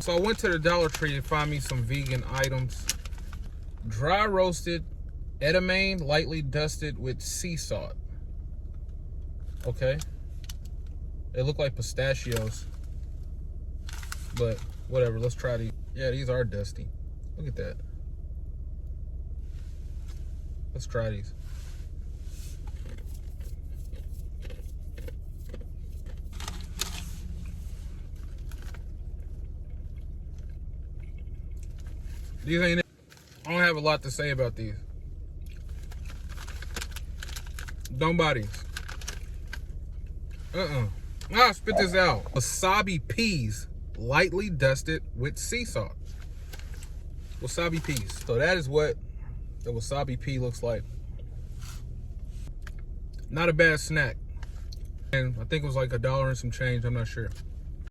So I went to the Dollar Tree to find me some vegan items. Dry roasted edamame, lightly dusted with sea salt. Okay. They look like pistachios. But whatever, let's try these. Yeah, these are dusty. Look at that. Let's try these. These ain't it. I don't have a lot to say about these. Don't buy these. Spit this out. Wasabi peas, lightly dusted with sea salt. Wasabi peas. So that is what the wasabi pea looks like. Not a bad snack. And I think it was like $1 and some change, I'm not sure.